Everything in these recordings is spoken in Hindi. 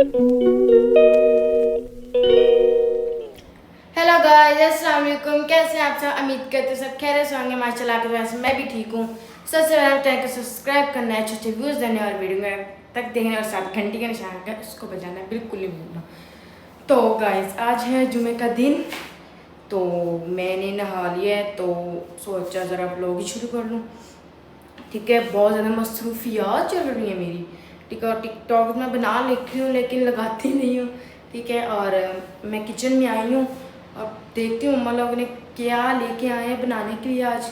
हेलो गाइस, अस्सलाम वालेकुम। कैसे हैं आप सब? उम्मीद करते हैं सब खैरियत से होंगे। माशाल्लाह के वजह से मैं भी ठीक हूँ। सबसे पहले चैनल को सब्सक्राइब करना है, अच्छे व्यूज़ देने और वीडियो में तक देखने और साथ घंटी का निशान है उसको बजाना है बिल्कुल नहीं भूलना। तो गाइस आज है जुमे का दिन, तो मैंने नहा लिया है तो सोचा ज़रा व्लॉग ही शुरू कर लूँ। ठीक है, बहुत ज़्यादा मसरूफियात चल रही है मेरी। ठीक है, टिकटॉक में बना लेती हूँ लेकिन लगाती नहीं हूँ। ठीक है, और मैं किचन में आई हूँ। अब देखती हूँ मम्मा लोग ने क्या लेके आए हैं बनाने के लिए आज।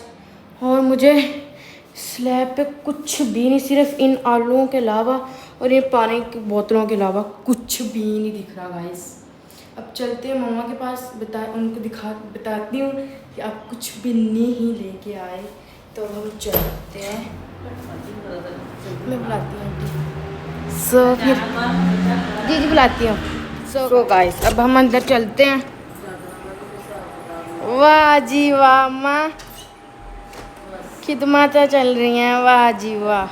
और मुझे स्लैब पे कुछ भी नहीं, सिर्फ इन आलूओं के अलावा और ये पानी की बोतलों के अलावा कुछ भी नहीं दिख रहा गाइस। अब चलते हैं मम्मा के पास, उनको बताती हूँ कि आप कुछ भी नहीं लेके आए। तो हम चलते हैं, मैं बुलाती हूँ फिर जी बुलाती हूँ। सो गाइस अब हम अंदर चलते हैं। वाह जी वाह, माँ खिदमतें चल रही हैं, वाह जी वाह।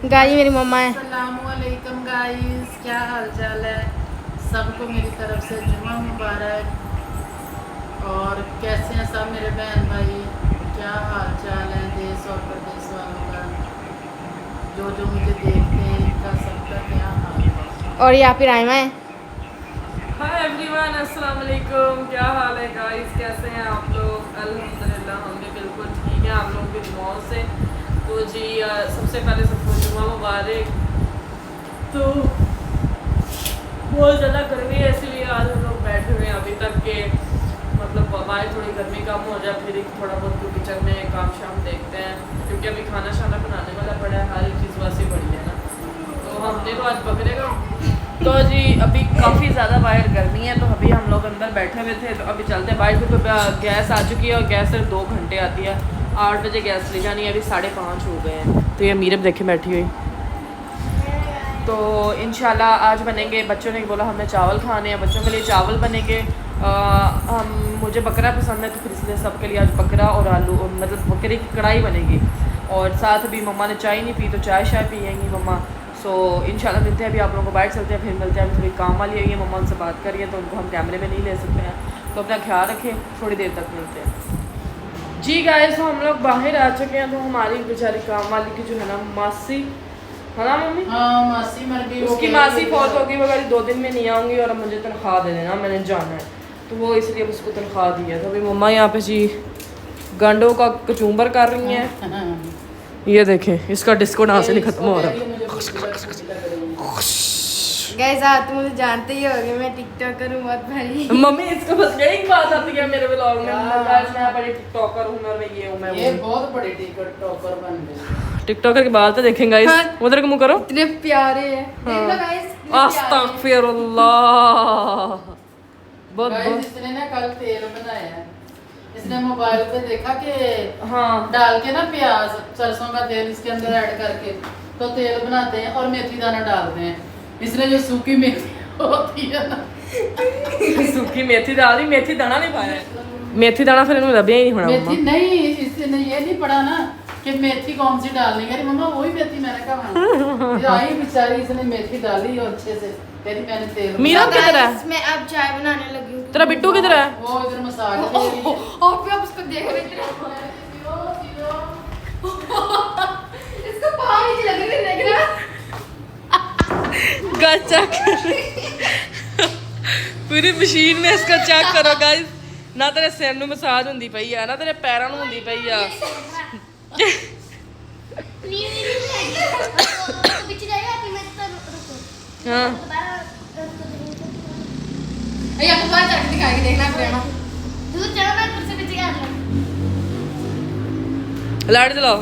गाई मेरी मम्मा है। अस्सलामुअलैकुम गाइस, क्या हाल चाल है सबको मेरी तरफ से जुमा मुबारक। और कैसे हैं सब मेरे बहन भाई, क्या हाल चाल है देश और प्रदेश वालों का, जो मुझे देखते हैं इनका सबका क्या हाल है। और यहाँ फिर आए हैं। हाय एवरीवन, अस्सलाम वालेकुम। क्या हाल है गाइस, कैसे हैं आप लोग? अल्हम्दुलिल्लाह हम भी बिल्कुल ठीक हैं आप लोगों की दुआओं से। तो जी सबसे पहले सबको जुमा मुबारक। तो बहुत ज़्यादा गर्मी है इसीलिए आज हम लोग बैठे हुए हैं अभी तक के, मतलब बाहर थोड़ी गर्मी कम हो जाए फिर थोड़ा बहुत किचन में काम शाम देखते हैं, क्योंकि अभी खाना शाना बनाने वाला पड़ा है, हर एक चीज़ वैसे पड़ी है ना। तो हमने तो आज पकड़ेगा। तो जी अभी काफ़ी ज़्यादा बाहर गर्मी है, तो अभी हम लोग अंदर बैठे हुए थे। तो अभी चलते हैं बाहर, क्योंकि गैस आ चुकी है और गैस सिर्फ 2 घंटे आती है। 8 बजे गैस ले जानी है, अभी 5:30 हो गए हैं। तो ये मीरब देखे बैठी हुई। तो इंशाल्लाह आज बनेंगे, बच्चों ने बोला हमने चावल खाने हैं, बच्चों के लिए चावल बनेंगे। मुझे बकरा पसंद है तो फिर इसलिए सबके लिए आज बकरा और आलू, मतलब बकरे की कढ़ाई बनेगी। और साथ अभी मम्मा ने चाय नहीं पी तो चाय पियेंगी मम्मा। सो इंशाल्लाह मिलते हैं, अभी आप लोगों को बाइट चलते हैं, फिर मिलते हैं। अभी थोड़ी काम वाली आई है, मम्मा उनसे बात करिए तो उनको हम कैमरे में नहीं ले सकते हैं, तो अपना ख्याल रखें। थोड़ी देर तक मिलते हैं जी गाइस। तो हम लोग बाहर आ चुके हैं, तो हमारी बेचारी काम वाली की जो है ना मासी, है ना मम्मी? हाँ मासी मर गई, उसकी मासी फौत होगी, वो कभी 2 दिन में नहीं आऊँगी और अब मुझे तनख्वाह दे देना, मैंने जाना है। तो वो इसलिए उसको तनख्वाह दी है। तो अभी मम्मा यहाँ पे जी गांडों का कचूम्बर कर रही हैं। ये देखें, इसका डिस्को डांस नहीं खत्म हो रहा। गाइस आप तो मुझे जानते ही होगे, मैं टिकटॉकर हूँ बहुत भारी। मम्मी इसको बस यही बात आती है मेरे व्लॉग में, मैं बड़ी टिकटॉकर हूँ, मैं ये हूँ, मैं ये बहुत बड़े टिकटॉकर बन गए। टिकटॉकर की बात तो देखेंगे गाइस। हाँ। उधर का मुंह करो। इतने प्यारे हैं, देख लो गाइस, इतने प्यारे हैं। अस्तगफिरुल्लाह। बहुत गाइस इसने ना कल तेल बनाया है, इसने मोबाइल पे देखा कि हाँ डाल के ना प्याज सरसों का तेल इसके अंदर ऐड करके तो तेल बनाते हैं और मेथी दाना डालते हैं। इसने जो सूखी मेथी होती है ना, सूखी मेथी डाल दी, मेथी दाना नहीं पाया। मेथी दाना फिर इन्होंने लभ्या ही नहीं होना मेथी मम्मा। नहीं, इसने ये नहीं पढ़ा ना कि मेथी कौन सी डालनी है। मम्मा वही मेथी मैंने कहा आई बेचारी, इसने मेथी डाली और अच्छे से तेरी मैंने तेल मीरा तो किधर है? गाइस मैं अब चाय बनाने लगी हूँ। तेरा बिट्टू किधर है? वो इधर मसाज दे रही है। और फिर आप उसको देख रहे थे, इसको पानी लग रही है, देख रहा। चेक पूरी मशीन में इसका चेक करो गाइस। ना तेरे सिर ਨੂੰ ਮਸਾਜ ਹੁੰਦੀ ਪਈ ਆ, ਨਾ ਤੇਰੇ ਪੈਰਾਂ ਨੂੰ ਹੁੰਦੀ ਪਈ ਆ। हाँ ये आपको बाहर जाके दिखा के देखना प्रेमा। लाइट जलाओ।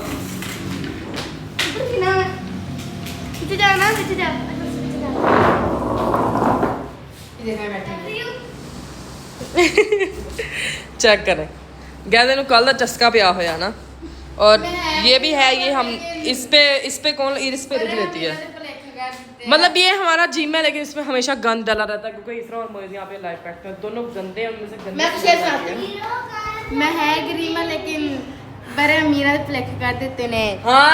चेक करें गैदे ਨੂੰ ਕੱਲ ਦਾ ਚਸਕਾ ਪਿਆ ਹੋਇਆ ना। और ये भी है, ये हम इस पे कौन इस पे रुक लेती है, मतलब ये हमारा जिम है लेकिन इसमें हमेशा गंद डाला रहता है, क्योंकि इसरा और मोइज यहाँ पे लाइव बैठते हैं, दोनों गंदे हैं, उनमें से गंदे मैं कुछ ऐसा हूँ, मैं है गरीमा लेकिन बड़े मीरा फ्लेक्स कर देते ने। हाँ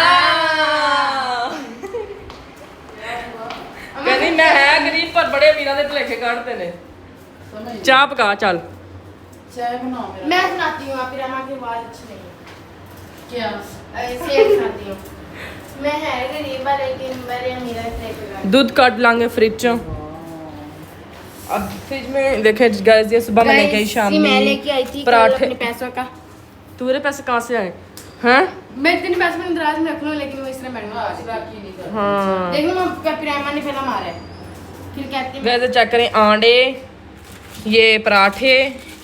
कहती मैं है गरीब पर बड़े अमीरां दे भलेखे काटते ने समझ गई। चाह पका चल चाय बनाओ मेरा। मैं सुनाती हूँ, आप रामा की आवाज अच्छी नहीं क्या है, ऐसे सुनाती हूँ। मैं है गरीबा लेकिन बड़े अमीरा से दूध काट लांगे फ्रिज चो अब फ्रिज में देखे गाइस ये सुबह मैंने कही शाम मैं में लेके आई थी पराठे अपने पैसों का। तुम्हारे पैसे कहाँ से आए हैं मैं इतने पैसे में दराज में रख लूँ, लेकिन वो इस तरह मैडम हाँ, राखी नहीं कर। हाँ देखो मैं प्रेमा ने पहला मारा है, फिर कहती वैसे चेक करें आंडे ये पराठे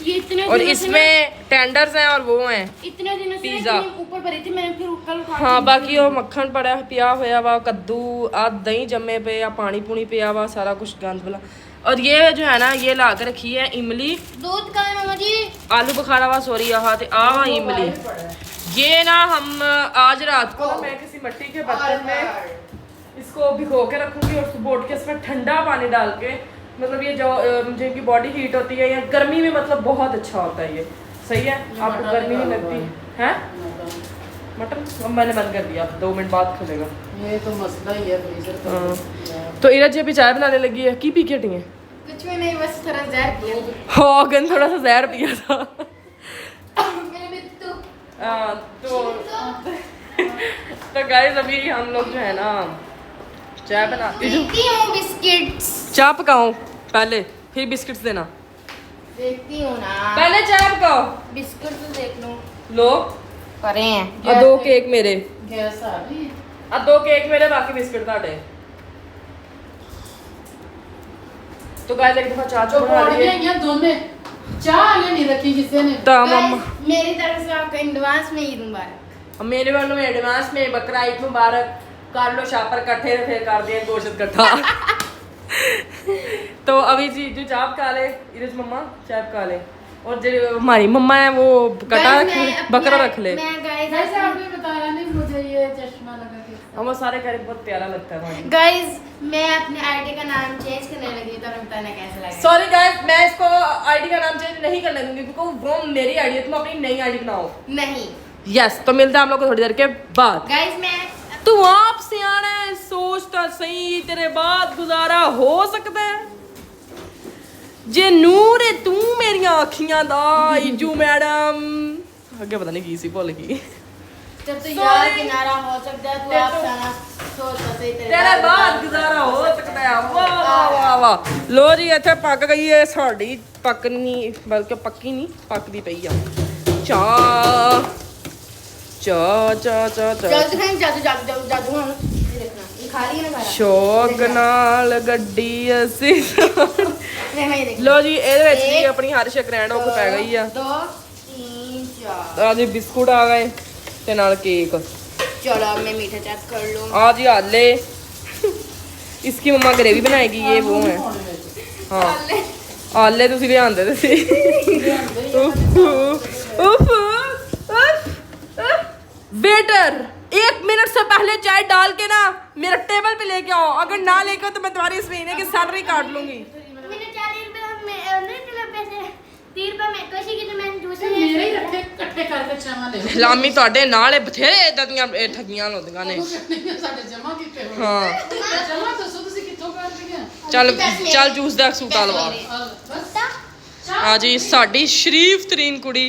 ये इतने और दिनों से ना- इसमें टेंडर्स हैं और वो हैं इतने दिनों से पिज़्ज़ा। ना इतनी ऊपर भरी थी मैंने, फिर कल खा हाँ के- बाकी वो मक्खन पड़ा पिया होया वा कद्दू आ दही जमे पे या पानी पूनी पिया वा सारा कुछ गंद भला और ये जो है ना ये ला के रखी है इमली दूध का है मामा जी। आलू बुखारा वा सॉरी आहा ते आ वा इमली ये ना हम आज रात को ना मैं किसी मिट्टी के बर्तन में इसको भिगो के रखूंगी और सुबह उठ के इसमें ठंडा पानी डाल के मतलब ये जो जिनकी बॉडी हीट होती है या गर्मी में मतलब बहुत अच्छा होता है ये सही है आपको गर्मी नहीं लगती है मटन अब मैंने बंद कर दिया 2 मिनट बाद खुलेगा ये तो मसला ही है फ्रीजर का। हाँ। तो इरा जी अभी चाय बनाने लगी है की पी के हटी है कुछ भी नहीं, बस थोड़ा जहर पिया। हाँ गन थोड़ा सा जहर पिया था मेरे बिट्टू। तो गाइस अभी हम लोग जो है ना चाय बनाते हैं देखती हूँ बिस्किट्स, चाय पकाओ पहले फिर बिस्किट्स देना देखती हूँ ना। पहले चाय पकाओ बिस्कुट तो देख लूँ, लो परे हैं। और 2 केक मेरे गैस आ गई। अब 2 केक मेरे बाकी बिस्किट ਤੁਹਾਡੇ तो गाइस एक दफा चाय जो बना पौड़ियाँ लिए हैं दोनों चाय ये नहीं रखी किसी ने। तो Guys, मम्मा मेरी तरफ से आपका एडवांस में ईद मुबारक। मेरे वालों में एडवांस में बकरा ईद मुबारक कर लो शापर इकट्ठे फिर कर दिए गोश्त इकट्ठा तो अभी जी जो चाय पका ले इरज मम्मा चाय पका ले और जो हमारी मम्मा है वो कटा Guys, रख ले मैं अपने- बकरा रख ले मैं guys, जैसे आपने बताया नहीं मुझे ये चश्मा लगा के। हम वो सारे करे बहुत प्यारा लगता है भाई गाइस मैं अपने आईडी का नाम चेंज करने लगी, तो हमें बताना कैसा लगा। सॉरी गाइस मैं इसको आईडी का नाम चेंज नहीं करने दूंगी क्योंकि वो मेरी आईडी है तुम अपनी नई आईडी बनाओ नहीं यस तो मिलता है हम लोग को थोड़ी देर के बाद गाइस मैं तू आप सियाना है सोचता सही तेरे बाद गुजारा हो सकता है जे नूर है तू मेरी आँखियां दा इजू मैडम आगे पता नहीं की सी भुल गई जब तो यार किनारा हो सकता है, तो आप सारा सोच सही तेरे बाद गुजारा हो सकता है वाह वाह वाह वाह लो जी ਇੱਥੇ ਪੱਕ ਗਈ ਹੈ ਸਾਡੀ ਪੱਕਣੀ ਬਲਕਿ ਪੱਕੀ ਨਹੀਂ ਪੱਕਦੀ ਪਈ ਆ ਚਾਹ ਚਾਹ ਚਾਹ ਚਾਹ ਚਾਹ जादू खाएं, जादू जादू जादू जादू हम ये देखना, ये खा रही है ना खाना। ਸ਼ੌਕ ਨਾਲ ਗੱਡੀ ਅਸੀਂ मैं ये देख ਲੋ ਜੀ ਇਹਦੇ ਵਿੱਚ ਜੀ ਇੱਕ, ਆਪਣੀ ਹਰ ਸ਼ਕਰੈਂਡ ਉਹ ਪੈ ਗਈ ਆ 2 3 4 ਆ ਜੀ ਬਿਸਕੁਟ ਆ ਗਏ ਤੇ ਨਾਲ ਕੇਕ चलो अब मैं मीठा चेक कर लूं। आ जी आले इसकी मम्मा ग्रेवी बनाएगी ये वो है हाँ आले तुसी ले आंदे ते सी वेटर 1 मिनट से पहले चाय डाल के ना मेरे टेबल पे लेके आओ अगर ना लेके आओ तो मैं तुम्हारी इस महीने की सैलरी काट लूंगी मैंने 40 रुपए में नहीं चलो पैसे 30 रुपए में कोशिश की, तो मैंने दूसरे मेरे ही रखे इकट्ठे करके चावा ले लो। लामी ਤੁਹਾਡੇ ਨਾਲ ਬਥੇਰੇ ਇਦਾਂ ਦੀਆਂ ਠੱਗੀਆਂ ਲਾਉਂਦੀਆਂ ਨੇ ਸਾਡੇ ਜਮਾ ਕੀਤੇ ਹੋਏ। ਹਾਂ ਜਮਾ ਦੱਸੋ ਤੁਸੀਂ ਕਿੱਥੋਂ ਕਰ ਲਈਆਂ? ਚੱਲ ਜੂਸ ਦਾ ਸੂਟ ਆ ਲਵਾ बस हाँ जी साड़ी शरीफ तरीन कुड़ी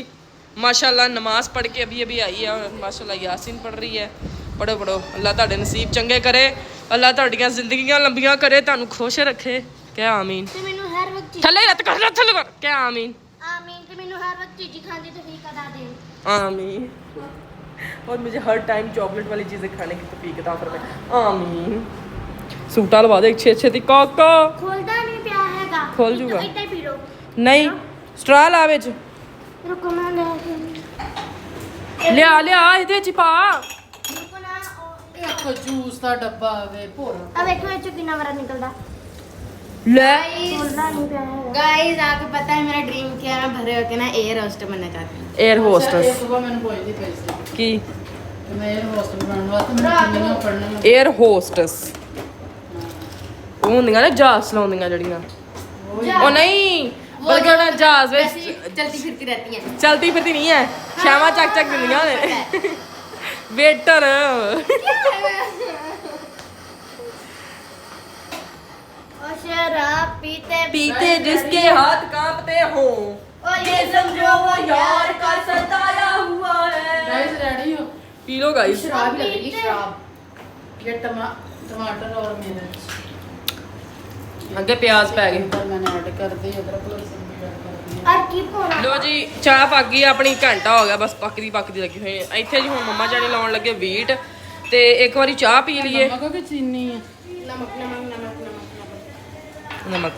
माशाल्लाह नमाज पढ़ के अभी अभी आई है और माशाल्लाह यासीन पढ़ रही है पढ़ो पढ़ो अल्लाह ਤੁਹਾਡੇ नसीब चंगे करे अल्लाह ਤੁਹਾਡੀਆਂ ਜ਼ਿੰਦਗੀਆਂ ਲੰਬੀਆਂ करे ਤੁਹਾਨੂੰ खुश रखे क्या आमीन ਤੇ ਮੈਨੂੰ ਹਰ ਵਕਤ थल्ले रत कर थल्ले कर क्या आमीन आमीन, ਤੇ ਮੈਨੂੰ ਹਰ ਵਕਤ ਚੀਜ਼ੀ ਖਾਂਦੀ तो फिर कदा दे। आमीन और मुझे हर टाइम चॉकलेट वाली चीज़ें खाने की तौफीक अता फरमाए आमीन सूटा लवा दे छे छे दी काका खोलदा नहीं पिया हैगा, खोल जूगा। इतना ही पी लो। नहीं स्ट्रा ला विच रुको मैं ले लिया लिया ਇਹਦੇ ਵਿੱਚ ਪਾ रुको ना ਇੱਕ ਜੂਸ ਦਾ ਡੱਬਾ ਆਵੇ ਭੋਰਾ। अब देखो ये कितना बड़ा निकलदा। ले खोलदा नहीं पिया हैगा। गाइस आपको पता है मेरा ड्रीम क्या है, भरे होके ना एयर होस्टर बनना चाहती हूँ। एयर ਇਹ होस्टेस ਸੁਬਾ ਮੈਨੂੰ ਪੁੱਛਦੀ ਪਈ ਸੀ की ਕਿ ਮੈਂ 에ਅਰ ਹੋਸਟਲ ਬਣਾਉਣ ਵਾਸਤੇ ਮੈਨੂੰ ਕਿੰਨੀਆਂ ਪੜ੍ਹਨੀਆਂ। एयर होस्टेस ਉਹ ਹੁੰਦੀਆਂ ਨੇ ਜਹਾਜ਼ ਚਲਾਉਂਦੀਆਂ ਜਿਹੜੀਆਂ ਉਹ ਨਹੀਂ ਬਲਕਿ ਉਹਨਾਂ ਜਹਾਜ਼ वैसे ਵਿੱਚ ही चलती फिरती रहती हैं। ਚਲਦੀ ਫਿਰਦੀ ਨਹੀਂ ਹੈ ਸ਼ਾਮਾ ਚੱਕ ਚੱਕ ਦਿੰਦੀਆਂ ਨੇ ਵੇਟਰ और शराब पीते पीते जिसके हाथ कांपते हो, और ये समझो वो यार का सताया हुआ है। गाइस रेडी हो? P low guys. शराब लग रही शराब। ये टमाटर और मिर्च अगे प्याज पै गए। पर मैंने ऐड कर दी, अदरक लहसुन भी ऐड कर दिया। और की पोना लो जी चाह पक गई अपनी, घंटा हो गया बस पकदी लगी हुई है। ਇੱਥੇ ਜੀ ਹੁਣ ਮੰਮਾ ਜਾਨੀ ਲਾਉਣ ਲੱਗੇ ਵੀਟ ਤੇ ਇੱਕ ਵਾਰੀ ਚਾਹ ਪੀ ਲਈਏ। नमक की चीनी है? नमक नमक नमक नमक नमक ਨਮਕ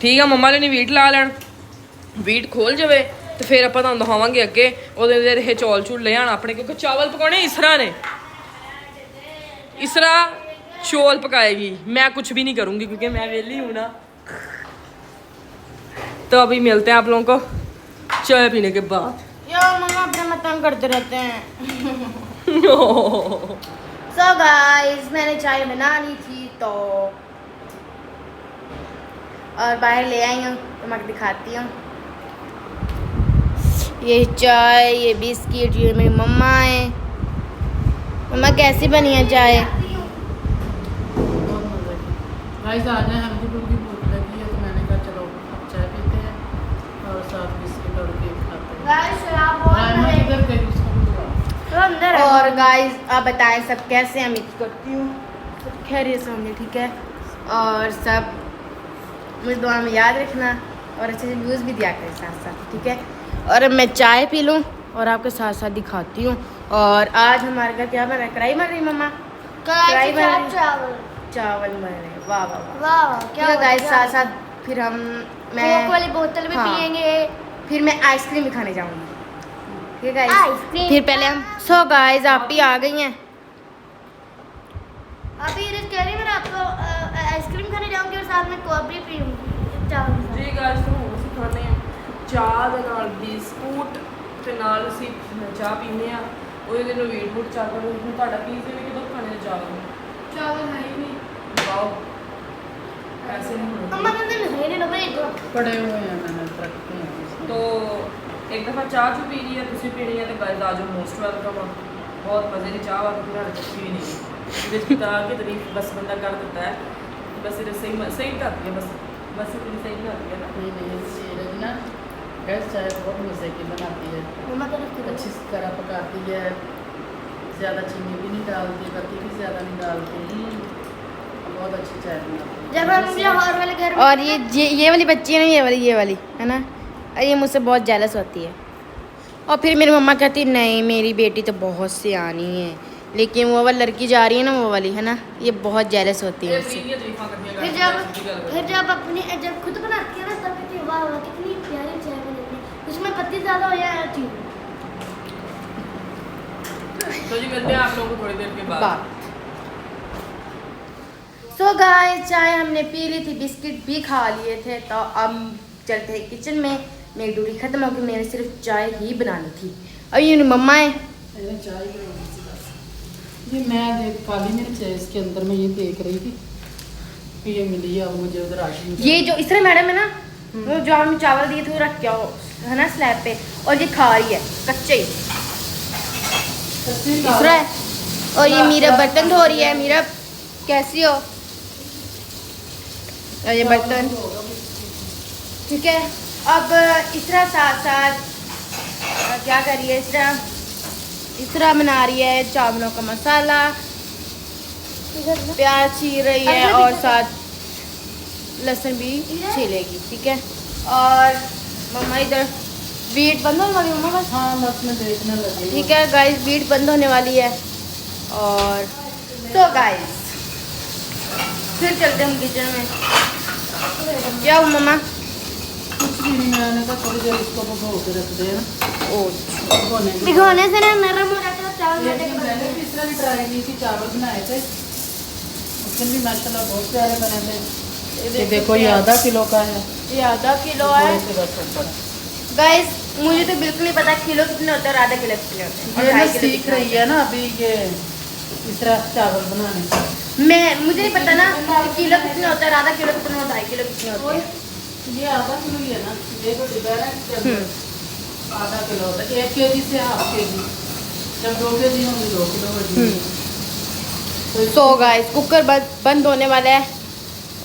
ਠੀਕ ਆ। ਮੰਮਾ ਨੇ ਵੀਟ ਲਾ ਲੈਣ, ਵੀਟ ਖੋਲ ਜਾਵੇ ਤੇ ਫਿਰ ਆਪਾਂ ਤੁਹਾਨੂੰ ਦਿਖਾਵਾਂਗੇ ਅੱਗੇ। ਉਹਦੇ ਦੇ ਇਹ ਚੌਲ ਚੂਲ ਲੈ ਆਣ ਆਪਣੇ, ਕਿਉਂਕਿ ਚਾਵਲ ਪਕਾਉਣੇ ਇਸਰਾ ਨੇ। ਇਸਰਾ चौल पकाएगी, मैं कुछ भी नहीं करूंगी क्योंकि मैं वेली हूं ना। तो अभी मिलते हैं आप लोगों को चाय पीने के बाद। यार मम्मा अपना मतन करते रहते हैं। सो गाइस मैंने चाय बना ली थी तो और बाहर ले आई हूँ, तो मैं दिखाती हूँ। ये चाय, ये बिस्किट, ये मेरी मम्मा है। मम्मा कैसी बनी है चाय? बहुत मजे की। गाइस आज है हल्दी फुल्की भूख लगी है तो मैंने कहा चलो अब चाय पीते हैं और साथ बिस्किट और केक खाते हैं। रायमा किधर गई? उसको भी बुलाओ। और गाइस आप बताएं सब कैसे हैं? उम्मीद करती हूँ सब खैरियत से होंगे, ठीक है। और सब मुझे दुआ में याद रखना और अच्छे से व्यूज़ भी दिया करें साथ साथ, ठीक है। और अब मैं चाय पी लूँ और आपके साथ साथ दिखाती हूँ। और आज हमारे घर क्या बन रहा है? कढ़ाई बन रही मम्मा, कढ़ाई बन रही, चावल बन रहे हैं। वाह वाह वाह वाह क्या गाइस। साथ साथ फिर मैं कोक वाली बोतल भी हाँ। पियेंगे। फिर मैं आइसक्रीम भी खाने जाऊंगी, ठीक है गाइस। आइसक्रीम फिर पहले हम सो गाइस आप ही आ गई हैं। अभी इरिस कह रही है मैं रात को आइसक्रीम खाने जाऊंगी और साथ में कोक भी पीऊंगी चावल के साथ। जी गाइस तो ਹੁਣ ਅਸੀਂ ਖਾਣੇ ਆ ਚਾਹ ਦੇ ਨਾਲ ਬਿਸਕੁਟ ਤੇ ਨਾਲ ਅਸੀਂ ਚਾਹ ਪੀਨੇ ਆ। ਉਹਦੇ ਨਾਲ ਵੀਟ ਬੂਟ ਚਾਹ ਕਰ ਹੁਣ ਤੁਹਾਡਾ ਪੀਸ ਦੇ ਵੀ ਕਿਦੋਂ ਖਾਣੇ ਨੇ ਚਾਵਲ ਹੈ ਹੀ ਨਹੀਂ। ਵਾਓ ऐसे नहीं होना अम्मा कहते हैं नहीं ना भाई तो पड़े हुए हैं, मैंने रखे हैं इसमें। तो एक दफ़ा चाह चू पी रही है, तुसी पीनी है तो गाइस आज मोस्ट वेलकम। बहुत मज़े की चाह वाली बनाने कुछ भी नहीं ਇਹਦੇ ਚ ਤਾਂ ਕਿ ਤਾਰੀਫ बस बंदा कर देता है, बस ये सही सही करती है, बस इतनी सही करती है ना। नहीं नहीं ये ना गैस चाय बहुत मज़े की बनाती है, मम्मा तरफ की अच्छी तरह पकाती है, ज़्यादा चीनी भी नहीं डालती, पत्ती भी ज़्यादा नहीं डालती, बहुत अच्छी चाय बनाती है। जब हम लाहौर वाले घर में और ये वाली बच्ची है ना, ये वाली है ना, ये मुझसे बहुत जेलस होती है। और फिर मेरी मम्मा कहती नहीं मेरी बेटी तो बहुत सियानी है, लेकिन वो वाली लड़की जा रही है ना, वो वाली है ना, ये बहुत जेलस होती है मुझसे। फिर जब खुद बनाती है ना तब कहती है वाह वाह कितनी प्यारी चाय बनी है, उसमें पत्ती ज़्यादा हो जाए अच्छी। तो जी मिलते हैं आप लोगों को थोड़ी देर के बाद। सो गाइस चाय हमने पी ली थी, बिस्किट भी खा लिए थे, तो अब चलते हैं किचन में। मेरी ड्यूटी ख़त्म हो गई, मैंने सिर्फ चाय ही बनानी थी। और ये मम्मा है मैंने चाय बनाई थी बस। जी मैं देख काली मिर्च है इसके अंदर, मैं ये देख रही थी कि ये मिली है अब मुझे उधर राशन। ये जो इसरा मैडम है ना, वो जो हमें चावल दिए थे वो रख के है ना स्लैब पे, और ये खा रही है कच्चे ही इसरा है। और ये मीरा बर्तन धो रही है। मीरा कैसी हो? और ये बर्तन ठीक है। अब इसरा साथ साथ क्या कर रही है? इसरा बना रही है चावलों का मसाला, प्याज छील रही है और साथ लहसुन भी छीलेगी, ठीक है। और मम्मा इधर बीट बंद होने वाली मम्मा बस। हाँ बस मैं देखने लगी। ठीक है गाइस, बीट बंद होने वाली है। और तो गाइस फिर चलते हैं हम किचन में। क्या हुआ मम्मा? कुछ भी नहीं, मैंने कहा थोड़ी देर इसको भिगो के रख दे ना। भिगोने के भिगोने से ना नरम हो जाता है चावल। लेकिन मैंने तीसरा भी ट्राई की थी, चावल बनाए थे उसमें भी माशाल्लाह बहुत प्यारे बने थे। ये देखो ये आधा किलो का है, ये आधा किलो है थोड़े से बस ऊपर। गाइस। मुझे तो बिल्कुल नहीं पता किलो कितने होते हैं और आधा किलो कितने होते हैं। ये और ना 2.5 किलो सीख कितने रही है ना अभी ये तीसरा चावल बनाने का। मुझे नहीं पता ना कि किलो कितने होता है, आधा किलो कितने होता है, 2.5 किलो कितने होते हैं। ये आधा किलो ही है ना, ये तो डिब्बा है इसके अंदर आधा किलो होता है। 1 केजी से हाफ केजी, जब 2 केजी होंगे 2 किलो होगी। तो गाइस कुकर बंद होने वाला है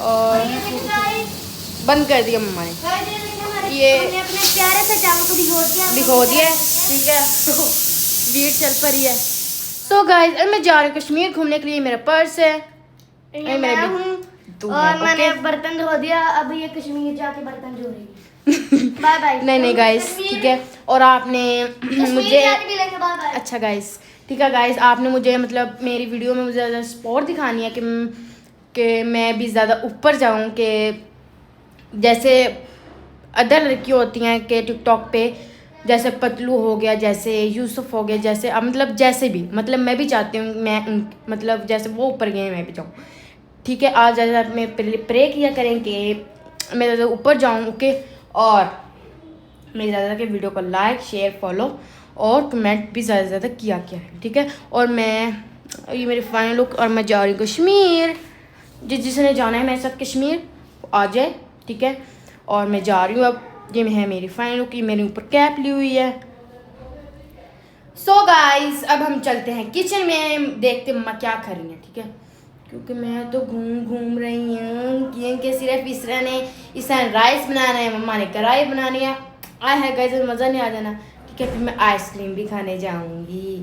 और ये देखिए गाइस, बंद कर दिया मम्मा ने, गाइस ये देखिए हमारे ये- हमने अपने प्यारे से चावल को भिगो दिया है, ठीक है। तो वीट चल पड़ी है। सो गाइस अब मैं जा रही हूँ कश्मीर घूमने के लिए। मेरा पर्स है, ये मेरे मैं भी- हूँ तू और है, मैंने ओके? बर्तन धो दिया। अब ये कश्मीर जाके बर्तन धो रही है। Bye bye. नहीं गाइस, ठीक है। और आपने मुझे जाके भी लेंगे, बाय बाय। अच्छा गाइस, ठीक है गाइस, आपने मुझे मतलब मेरी वीडियो में मुझे ज़्यादा सपोर्ट दिखानी है कि मैं भी ज़्यादा ऊपर जाऊं, कि जैसे अदर लड़की होती हैं कि टिकटॉक पे, जैसे पतलू हो गया, जैसे यूसुफ हो गया, जैसे अब मतलब जैसे भी मतलब मैं भी चाहती हूँ मैं मतलब जैसे वो ऊपर गए मैं भी जाऊँ, ठीक है। आज ज़्यादा में प्रे किया करें कि मैं ज़्यादा ऊपर जाऊँ, ओके। और मेरी ज़्यादा के वीडियो को लाइक शेयर फॉलो और कमेंट भी ज़्यादा से ज़्यादा किया है, ठीक है। और मैं ये मेरी फाइनल लुक, और मैं जा रही हूँ कश्मीर। जिसने जाना है मेरे साथ कश्मीर आ जाए, ठीक है। और मैं जा रही हूँ अब। ये है मेरी फाइनल लुक, ये मेरे ऊपर कैप ली हुई है। सो गाइस अब हम चलते हैं किचन में, देखते मम्मा क्या कर रही हैं, ठीक है। क्योंकि मैं तो घूम रही हूँ, क्योंकि सिर्फ इसरा राइस बनाना है, मम्मा ने कढ़ाई बनानी है। आए है गाइस, मज़ा नहीं आ जाना, ठीक है। फिर मैं आइसक्रीम भी खाने जाऊँगी।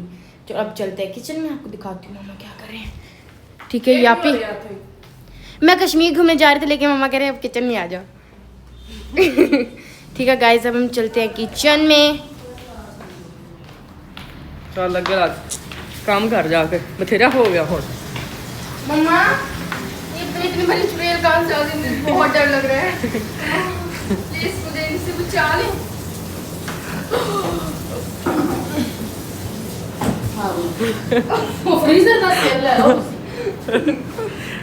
तो अब चलते हैं किचन में, आपको दिखाती हूँ मम्मा क्या कर रहे हैं, ठीक है। यहाँ पे मैं कश्मीर घूमने जा रही थी, लेकिन मम्मा कह रहे हैं अब किचन में आ जाओ। ठीक है गाइस, अब हम चलते हैं किचन में। चल लगे काम कर जाके बथेरा हो गया हो। मम्मा इतनी बड़ी चुड़ैल कहाँ से आ गई, मुझे बहुत डर लग रहा है। प्लीज मुझे इनसे बचा लो। फ्रीजर का सेल है।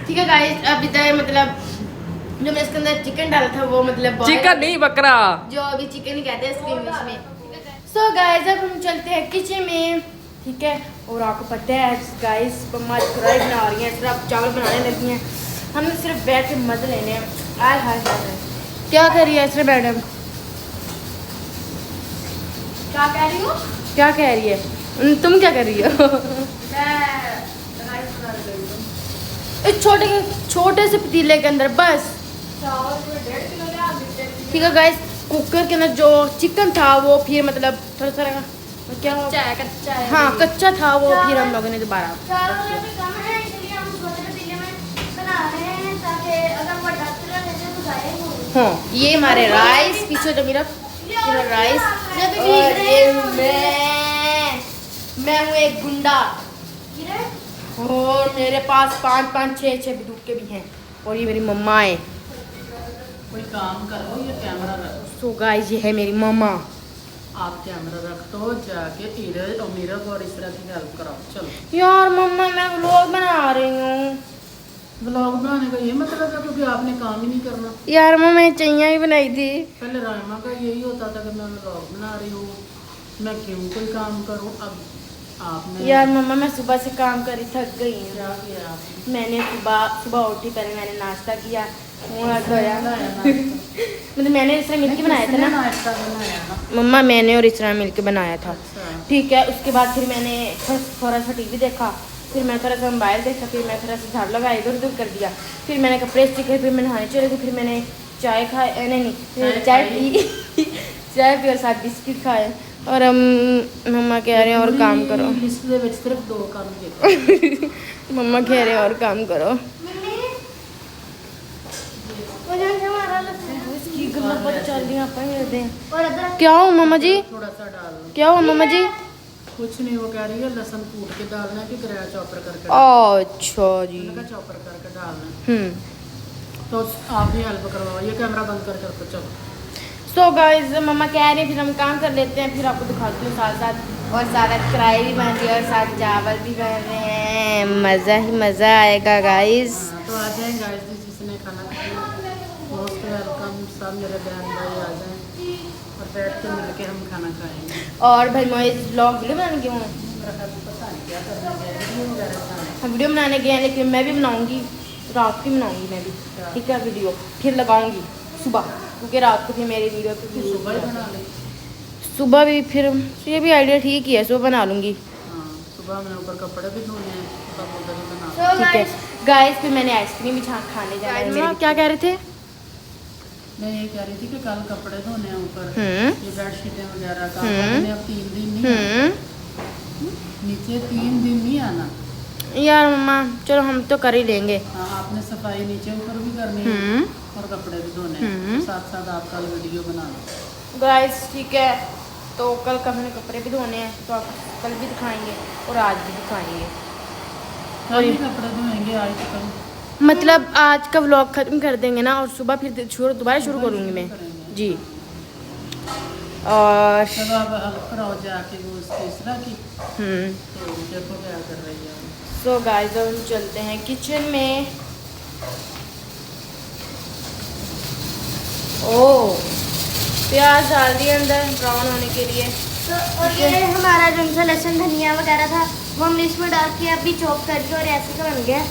ठीक है गाइस, अब इधर मतलब जो मैं इसके अंदर चिकन डाला था वो मतलब boil- चिकन नहीं बकरा। जो अभी चिकन ही कहते हैं इसके इंग्लिश में। सो गाइस अब हम चलते हैं किचन में, ठीक है। और आपको पता है गाइस मम्मा कढ़ाई बना रही हैं, सिर्फ चावल बनाने लगी हैं, हमने सिर्फ बैठ के मजे लेने हैं। आय हाय हाय, क्या कर रही है इसमें मैडम, क्या कह रही हो? क्या कह रही है, तुम क्या कर रही हो? इस छोटे से पतीले के अंदर बस, ठीक है गाइस। कुकर के अंदर जो चिकन था वो फिर मतलब थोड़ा थोड़ा क्या कच्चा है। हाँ कच्चा था वो, फिर हम लोगों ने दोबारा चावल में भी कम है, इसलिए हम छोटे पतीले में बना रहे हैं ताकि अगर बड़ा चूल्हा रहता तो जाएगा। हाँ ये हमारे राइस, पीछे जो मेरा राइस, और ये मैं हूँ एक गुंडा, और मेरे पास 5 6 बंदूक के भी हैं, और ये मेरी मम्मा है। कोई काम करो, ये कैमरा रखो। सो गाइस ये है मेरी मम्मा। आप कैमरा रख दो, जाके इधर और मेरा और इस तरह की हेल्प कराओ। चलो यार मम्मा मैं व्लॉग बना रही हूँ। ब्लॉग बनाने का ये मतलब है क्योंकि आपने काम ही नहीं करना। यार मम्मा मैंने चैया ही बनाई थी। पहले रायमा का यही होता था कि मैं ब्लॉग बना रही हूँ, मैं क्यों कोई काम करूँ। अब आपने यार मम्मा मैं सुबह से काम करी थक गई हूँ। क्या किया आपने? मैंने सुबह उठी, पहले मैंने नाश्ता किया, मुँह हाथ धोया। मतलब मैंने इस तरह मिलके बनाया था ना नाश्ता बनाया ना। मम्मा, मैंने और इस तरह मिलके बनाया था, अच्छा। ठीक है। उसके बाद फिर मैंने थोड़ा सा टीवी देखा, फिर मैं थोड़ा सा मोबाइल देखा, फिर मैं थोड़ा सा झाड़ू लगाया, इधर उधर कर दिया, फिर मैंने कपड़े सीखे, फिर मैं नहाने चले गई, फिर मैंने चाय खाए, नहीं फिर चाय पी चाय पी और साथ बिस्किट खाए। और हम मम्मा कह रहे हैं और काम करो। लिस्ट ਦੇ ਵਿੱਚ सिर्फ 2 काम देखो। मम्मा कह रहे हैं और काम करो। इसकी गल्ला पर चल रही हैं। और अदरक क्या हो मम्मा जी, थोड़ा सा डाल लो। क्या हो मम्मा जी? कुछ नहीं, वो कह रही है लहसुन कूट के डालना है कि ग्रेट चॉपर करके डालना अच्छा जी। है। मैंने कहा चॉपर करके डालना है। तो आप ही हेल्प करवाओ, ये कैमरा बंद करके रखो। चलो सो गाइस मम्मा कह रही हैं फिर हम काम कर लेते हैं, फिर आपको दिखाती हूँ साथ साथ, और सारा कढ़ाई भी बन रही है और साथ चावल भी बन रहे हैं, मज़ा ही मज़ा आएगा गाइस। तो आ जाएं गाइस जी, जिसने खाना खाया मोस्ट वेलकम। सब मेरे बहन भाई आ जाएं और बैठ के मिल के हम खाना खाएंगे। और भाई मैं इस ब्लॉग वीडियो बनाने गई हूँ, मेरा कभी पता नहीं क्या करने गए, वीडियो वगैरह बनाने। हम वीडियो बनाने गए हैं, लेकिन मैं भी बनाऊँगी, रात की बनाऊँगी मैं भी, ठीक है। वीडियो फिर लगाऊँगी सुबह, क्योंकि रात को भी मेरी वीडियो फिर सुबह ही बना लें। सुबह भी, फिर ये भी आइडिया ठीक ही है, सुबह बना लूँगी, हाँ सुबह मैंने ऊपर कपड़े भी धोने हैं, तब उधर ही बना So ठीक है। guys, गाइस फिर मैंने आइसक्रीम भी खाने जाना है मेरे। क्या कह रहे थे? मैं ये कह रही थी कि कल कपड़े धोने हैं ऊपर, हम्म। ये बेडशीटें वगैरह का मैंने अब 3 दिन नहीं आना। नीचे 3 दिन नहीं आना। यार मम्मा चलो हम तो कर ही लेंगे। हाँ, आपने सफाई नीचे ऊपर भी करनी है और कपड़े भी धोने हैं, साथ साथ आप कल वीडियो बना लो। गाइस ठीक है, तो कल का हमने कपड़े भी धोने हैं तो आप कल भी दिखाएंगे और आज भी दिखाएंगे। कल ही कपड़े धोएंगे, आज तो कल मतलब आज का व्लॉग खत्म कर देंगे ना और सुबह फिर दोबारा शुरू करूँगी मैं जी। और चलो अब हेल्प कराओ जाके वो उसकी इसरा की, तो देखो क्या कर रही है। सो गाइस अब हम चलते हैं किचन में। ओह प्याज डाल दिए अंदर ब्राउन होने के लिए। तो और ये हमारा जो सा लहसुन धनिया वगैरह था वो हमने इसमें डाल के अभी चॉप करके और ऐसे का बन गया।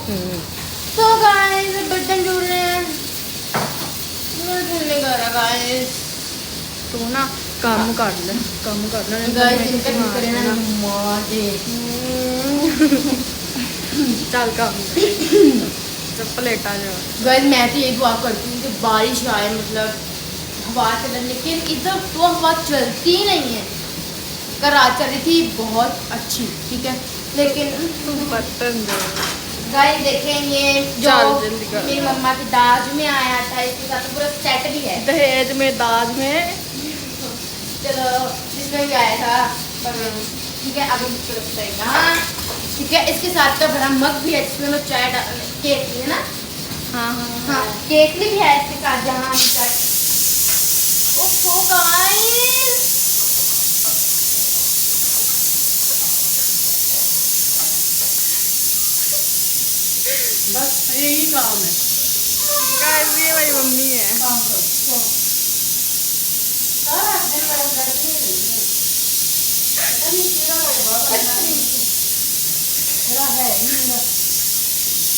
तो गाइस बर्तन धुल रहे हैं, धुलने का रहा गाइस। तो ना काम कर ले गाइस, इनका करे ना माजे चल काम जब प्लेट आ जाए। गाइस मैं तो यही दुआ करती हूँ कि बारिश आए, मतलब हवा चले, लेकिन इधर तो हवा चलती ही नहीं है। कल रात चल रही थी बहुत अच्छी, ठीक है, लेकिन बर्तन गाइस देखें ये जो चल जल्दी कर। मेरी मम्मा की दाज में आया था, इसके साथ पूरा सेट भी है। दहेज में दाज में चलो जिसमें भी आया था, पर ठीक है अभी यहाँ, ठीक है। इसके साथ का बड़ा मग भी है जिसमें मैं चाय केक है ना, हाँ केक भी है इसके साथ, जहाँ हम चाय। ओहो गाइस बस यही काम है, गाइस ये मेरी मम्मी है। काम करो। सारा दिन मेरा लड़की रही है, पता नहीं तेरा होगा बनना है मेरा है नहीं।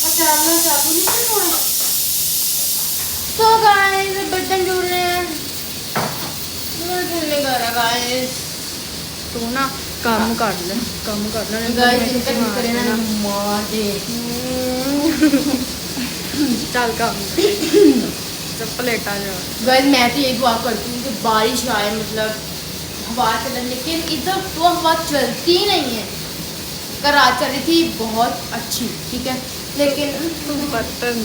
अच्छा मैं चाहती नहीं कि थोड़ा तो गाइस बर्तन धुल रहे हैं, धुलने का रहा गाइस। तो ना काम कर ले गाइस, इनका करे ना माजे चल काम जब प्लेट आ जाए। गाइस मैं तो यही दुआ करती हूँ कि बारिश आए, मतलब हवा चले, लेकिन इधर तो हवा चलती ही नहीं है। कल रात चल रही थी बहुत अच्छी, ठीक है, लेकिन बर्तन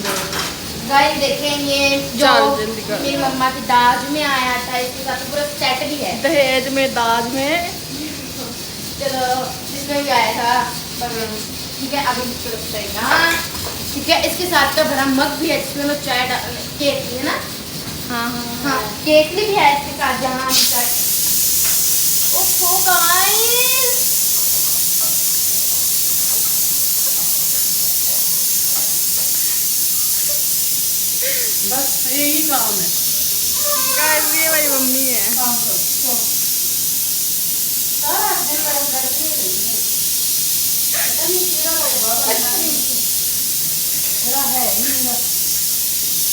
गाइस देखें ये जो चल जल्दी कर। मेरी मम्मा की दाज में आया था, इसके साथ पूरा सेट भी है। दहेज में दाज में चलो जिसमें भी आया था, पर ठीक है अभी यहाँ, ठीक है। इसके साथ का बड़ा मग भी है जिसमें मैं चाय केक है ना, हाँ केक भी है इसके साथ, जहाँ हम चाय। ओहो गाइस बस यही काम है, गाइस ये मेरी मम्मी है। काम करो। सारा दिन मेरा लड़की रही है, पता नहीं तेरा होगा बनना है मेरा है नहीं।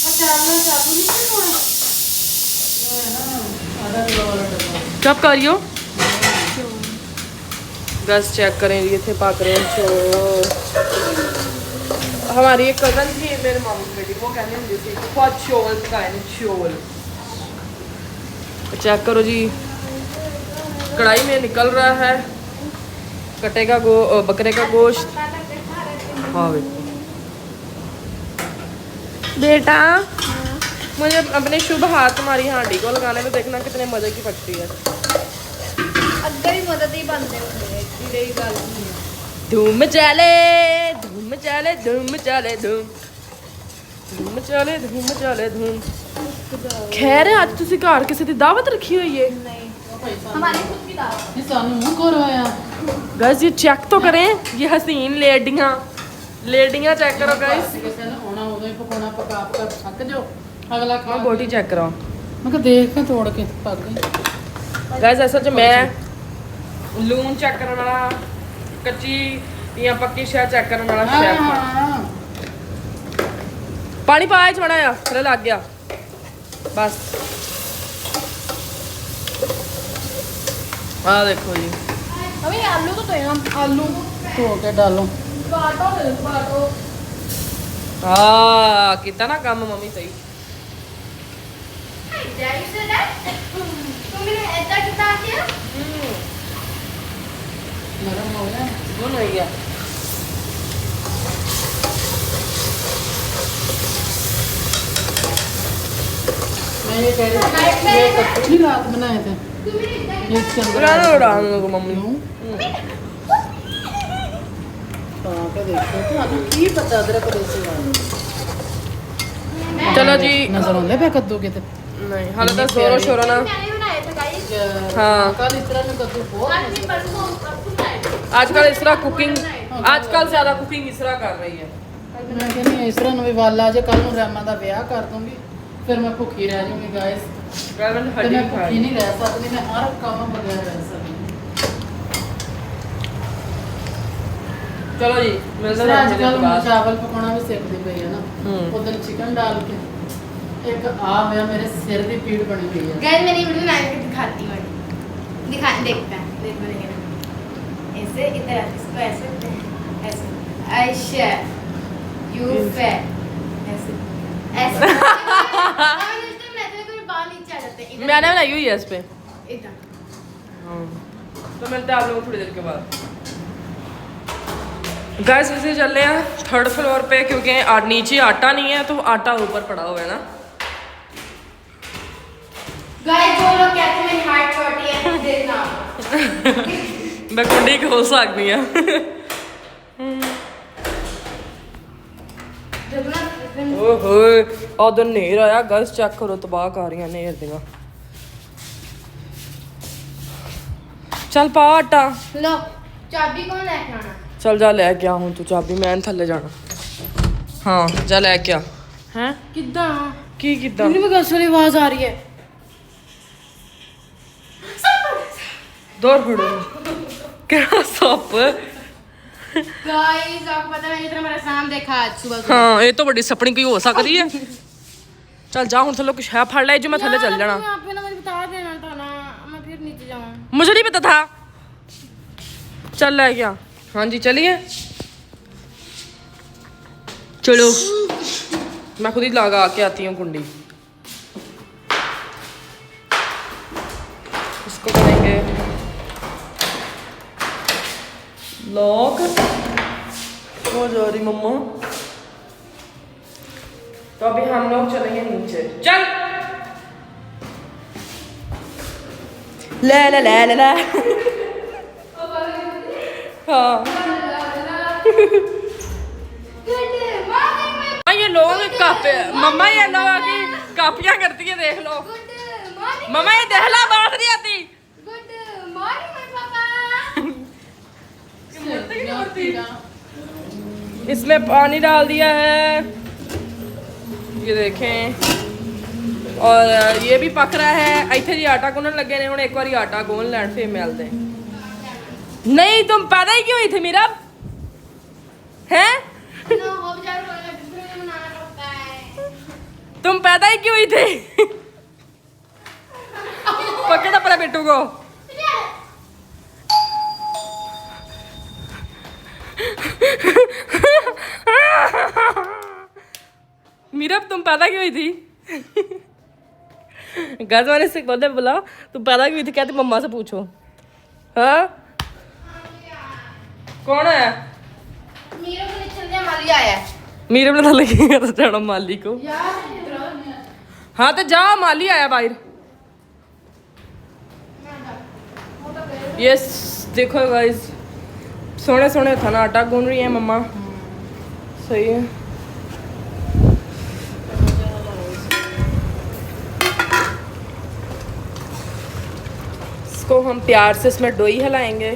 अच्छा मैं चाहती नहीं कि थोड़ा ये है ना आधा किलो वाला डब्बा। कब करियो गैस चेक करें, ये थे पाक रहे हैं चोल। हमारी एक कजन थी मेरे मामू की बेटी, वो कहने मुझे थी बहुत चोल पकाए ने चोल। चेक करो जी, कढ़ाई में निकल रहा है कटे का बकरे का गोश्त। हाँ बेटा मुझे अपने शुभ हाथ तुम्हारी हांडी को लगाने में देखना कितने मजे की फटती है। अगर ही मदद ही बनते होंगे कीड़े ही गल नहीं है। धूम चले धूम चले धूम चले धूम धूम चले धूम चले धूम। खैर है आज तुसी घर किसी दी दावत रखी हुई है? हमारी खुद की दावत। ये सानू करवाया गाइस ये चेक तो करें, ये हसीन लेडियां चेक करो गाइस। कैसे ना होना उधर ही पकाना पका कर थक जो अगला खा मैं बोटी चेक कराओ मैं कहा देख के तोड़ के पक गई। गाइस असल च मैं लून चेक करने वाला, कच्ची या पक्की शह चेक करने वाला शेफ हां। पानी पाए छोड़ा या फिर लग गया बस। आ देखो जी अभी आलू तो हम आलू धो के डालो। काटो काटो हाँ कितना ना काम मम्मी सही तुमने ऐसा कितना किया? नरम हो गया। गुन हो गया मैं ये कह रही थी ये कद्दू नहीं रात बनाए थे ये उड़ान उड़ान लोग मम्मी हाँ क्या देखो ਤੁਹਾਨੂੰ ਕੀ ਪਤਾ ਅਦਰਕ ਦੇ ਸਿਵਾ चलो जी नजर आਉਂਦੇ ਪਏ ਕੱਦੂ ਕਿਤੇ नहीं हाले तो जोरों शोरों ना मैंने बनाया था गाइस। हाँ ਕੱਲ ਇਸ ਤਰ੍ਹਾਂ में ਕੱਦੂ बहुत आज परसों परसों बनाया था। आजकल इस तरह कुकिंग आजकल ज्यादा कुकिंग इस तरह कर रही है ਮੈਂ ਕਹਿੰਦੀ ਇਸ ਤਰ੍ਹਾਂ ਨੂੰ ਵੀ ਵਾਲਾ ਜੇ ਕੱਲ ਨੂੰ ਰਾਮਾ ਦਾ ਵਿਆਹ ਕਰ ਦੂੰਗੀ ਫਿਰ ਮੈਂ ਭੁੱਖੀ ਰਹਿ ਜਾਊਂਗੀ ਗਾਇਸ गरम ਤੇ हड्डी ਮੈਂ खा ਭੁੱਖੀ ਨਹੀਂ ਰਹਿ ਸਕਦੀ ਮੈਂ ਹਰ ਕੰਮ ਬਗੈਰ ਰਹਿ ਸਕਦੀ चलो जी मिलते ਸਰ हैं ਅੱਜ थोड़ी देर ਕੱਲ बाद ਚਾਵਲ ਪਕਾਉਣਾ ਵੀ ਸਿੱਖਦੀ ਪਈ ਹੈ ਨਾ ਹੂੰ। ਉਦੋਂ ਚਿਕਨ डाल के एक आ होया मेरे सिर की पीड़ बनी हुई है गाइस मैंने वीडियो बना के दिखाती हूँ। दिखा देखता है देख बनेगा ना ऐसे इधर इसको ऐसे ऐसे आयशा यू फैट ऐसे ऐसे मैंने इसको बनाया था मेरे बाल नीचे आ जाते हैं इधर मैंने बनाई हुई है इस पे इधर तो मिलते हैं आप लोगों को थोड़ी देर के बाद गैस इसे चल रहे हैं 3rd फ्लोर पे क्योंकि नीचे आटा नहीं है तो आटा ऊपर पड़ा हुआ है ना गाइस जो लोग कहते हैं मेरी हाइट छोटी है देखना मैं कुंडी खोल सकती हूँ देखना ओहो उधर नेर आया गैस चेक करो तबाह कर रही नेर दियां चल पा आटा लो चाबी कौन लेके आना चल जा लेके आ हूँ तू चाबी मैं थल्ले जाना हाँ जा लेके आ हैं किदा की किदा मेरी में गैस वाली आवाज आ रही है दौड़ फड़ो क्या सप गाइस आपको पता है मैंने इतना बड़ा शाम देखा आज सुबह हाँ ये तो बड़ी सपनी कोई हो सकती है चल जा हूँ थल्ले कुछ है फड़ ले जो मैं थल्ले चल जाना आप ना मुझे बता देना था ना मैं फिर नीचे जाऊँ मुझे नहीं पता था चल ले क्या हाँ जी चलिए चलो मैं खुद ही लगा के आती हूँ कुंडी इसको करेंगे लॉक हो जा रही मम्मा तो अभी हम लोग चलेंगे नीचे चल ला ला ला ला ला हाँ ये लोग कापे मम्मा ये लोग की कापियां करती है देख लो मम्मा ये दहला बात नहीं आती इसमें पानी डाल दिया है ये देखें और ये भी पक रहा है इतने जी आटा गुनन लगे ने हुण एक बार आटा गुन लैन फिर मिलते नहीं तुम पैदा ही क्यों हुई थी मेरा हैं तुम पैदा ही क्यों हुई थे पकड़ अपने बेटू को मीरा तुम पैदा क्यों हुई थी घर वाले से बोला तुम पैदा क्यों हुई थी कहती मम्मा से पूछो हाँ कौन है मीरे में लगेगा तो जाना माली को हाँ तो जा माली आया बाहर यस देखो गाइस सोने सोने था ना आटा गूंद रही है मम्मा सही है इसको हम प्यार से इसमें डोई हिलाएंगे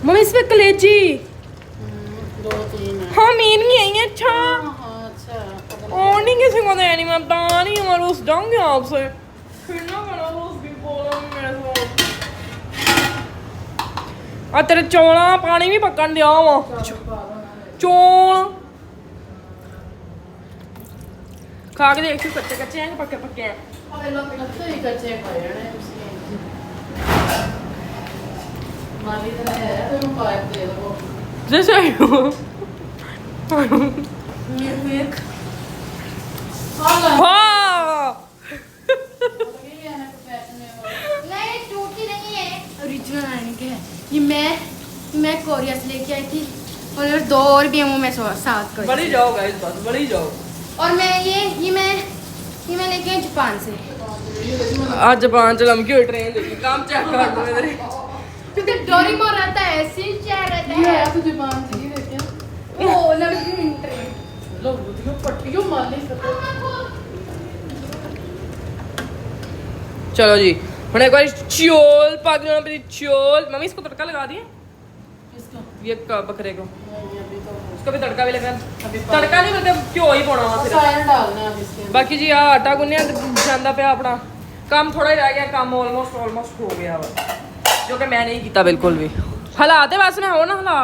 मम्मी इसमें कलेजी 2-3 हाँ मीन नहीं आई है अच्छा अच्छा और नहीं किसी को देनी मैं बता नहीं हूँ रोज जाऊंगी आपसे फिर ना करो रोज भी बोलोगे मेरे साथ आ तेरे चौला पानी भी पकड़ दिया वा चौल खा के देख कच्चे कच्चे हैं कि पक्के पक्के हैं कच्चे ही कच्चे खाए जाने माली तो है तो पाइप दे दो जैसे हाँ नहीं टूटी नहीं है, ओरिजिनल आने के है। ये मैं कोरिया से लेके आई थी और 2 और भी हैं वो मैं साथ कर। बड़ी जाओ गाइस, बस बड़ी जाओ। और मैं ये मैं लेके आई जापान से। आज जापान चल हम क्यों ट्रेन देखी काम चेक कर लो इधर। क्योंकि डोरेमोन रहता है, शिनचैन रहता है। तुझे बांध दी देखे ओ लंबी ट्रेन। लो बुधियो पट्टियों मार ले सकते। चलो जी हम एक बार चोल पाक जाना मेरी चोल। मम्मी इसको तड़का लगा दिए, किसको ये बकरे को नहीं अभी तो उसको भी तड़का भी लगा। अभी तड़का नहीं मतलब क्यों ही पाना वा सिर्फ। सायर डालना है अब इसके बाकी जी आ आटा गुन्निया जाता पे अपना काम थोड़ा ही रह गया, काम ऑलमोस्ट हो गया वा, जो कि मैं नहीं किया बिल्कुल भी। हलाते वैसे ना हो ना हला।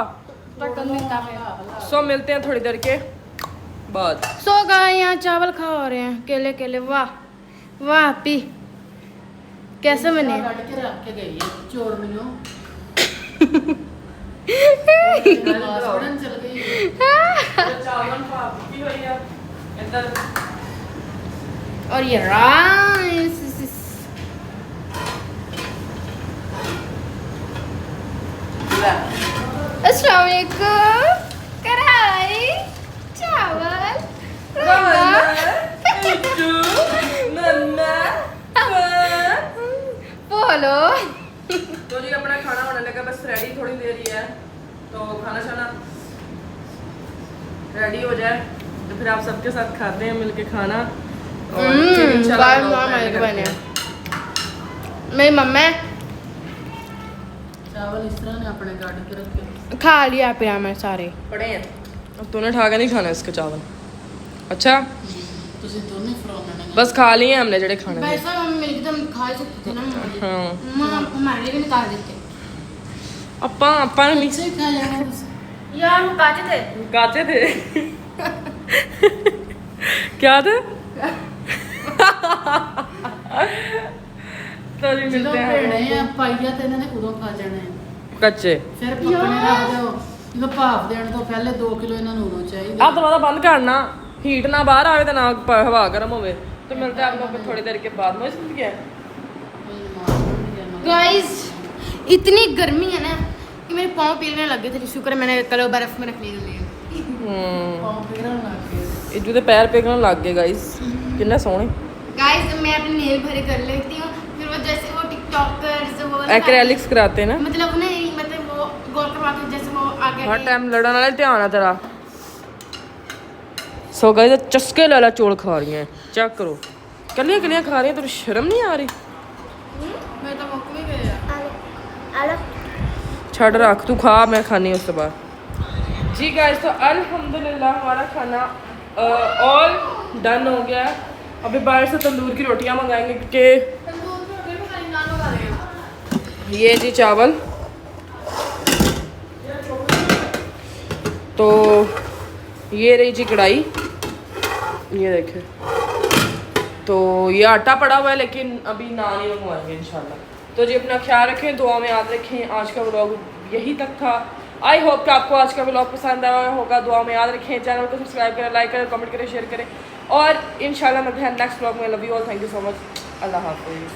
सो मिलते हैं थोड़ी देर के बाद। सो गाय यहाँ चावल खा रहे हैं केले केले। वाह वाह पी कैसे बने। काट के रख के गई है चोर मिलो हॉस्पिटल चल गई चावल की हुई है इधर। और ये राइस अस्सलाम वालेकुम। कढ़ाई चावल बोलो। तो जी अपना खाना होने लगा, बस रेडी थोड़ी देर ही है, तो खाना शाना रेडी हो जाए तो फिर आप सबके साथ खाते हैं मिलके खाना। और फिर इंशाल्लाह vlog में करते हैं। मेरी मम्मा चावल इस तरह ने अपने काट के रखे खा लिया पिया मैं सारे। पड़े हैं, अब तूने ठा के नहीं खाना इसके चावल। अच्छा तुझे दोनों फ्रॉम ने बस खा लिए हमने जड़े खाने थे। वैसा मम्मी मिलके तो हम खा ही सकते थे ना। हाँ मम्मा हमारे लिए भी निकाल देते। अपा ने मिक्स से खा जाना तुझे यार हम काटे थे। गाते थे क्या थे तो जी ਜਦੋਂ मिलते ਭੇਣੇ हैं ਆ ਪਾਈਆ ਤੇ ਇਹਨਾਂ ਨੇ ਉਦੋਂ ਖਾ ਜਾਣੇ ਆ। कच्चे। ਫਿਰ ਪੱਕਣੇ ਰੱਖ ਦਿਓ ਜਦੋਂ ਭਾਫ ਦੇਣ ਤੋਂ ਪਹਿਲੇ 2 ਕਿਲੋ ਇਹਨਾਂ ਨੂੰ ਉਦੋਂ ਚਾਹੀਦਾ। आप दरवाजा बंद करना, हीट ना बाहर आवे तो ना हवा गर्म होवे। तो मिलते हैं आपको थोड़ी देर के बाद। मुझे समझ गया गाइस इतनी गर्मी है ना कि मेरे पाँव पीलने लग गए थे। शुक्र है मैंने कल बर्फ में रखने के लिए। ਪਾਉ ਫਿਰਨ ਲੱਗ ਗਏ। इजू के पैर पिघलने लग गए गाइस, कितने सोहने। गाइस मैं अपने नेल भरे कर लेती हूँ, फिर वो जैसे वो टिकटॉकर्स वो एक्रेलिक्स कराते हैं ना मतलब नहीं मतलब वो गोल करवाते हैं, जैसे वो आगे हर टाइम लड़न वाला ध्यान है तेरा। सो गाइस चस्के लाला चोल खा रही हैं, चेक करो कलियां कलियां खा रही हैं। तेरी शर्म नहीं आ रही? मैं तो मुक भी गया। आलो छड़ रख तू खा, मैं खानी उसके बाद। जी गाइस तो अल्हम्दुलिल्लाह हमारा खाना ऑल डन हो गया। अभी बाहर से तंदूर की रोटियां मंगाएंगे क्योंकि ये जी चावल, तो ये रही जी कढ़ाई, ये देखे तो ये आटा पड़ा हुआ है लेकिन अभी नान ही मंगवाएंगे इंशाल्लाह। तो जी अपना ख्याल रखें, दुआ में याद रखें। आज का व्लॉग यही तक था। आई होप कि आपको आज का व्लॉग पसंद आया होगा। दुआ में याद रखें, चैनल को सब्सक्राइब करें, लाइक करें, कमेंट करें, शेयर करें और इंशाल्लाह मिलते हैं नेक्स्ट व्लॉग में। Love you all, thank you so much, अल्लाह हाफिज़।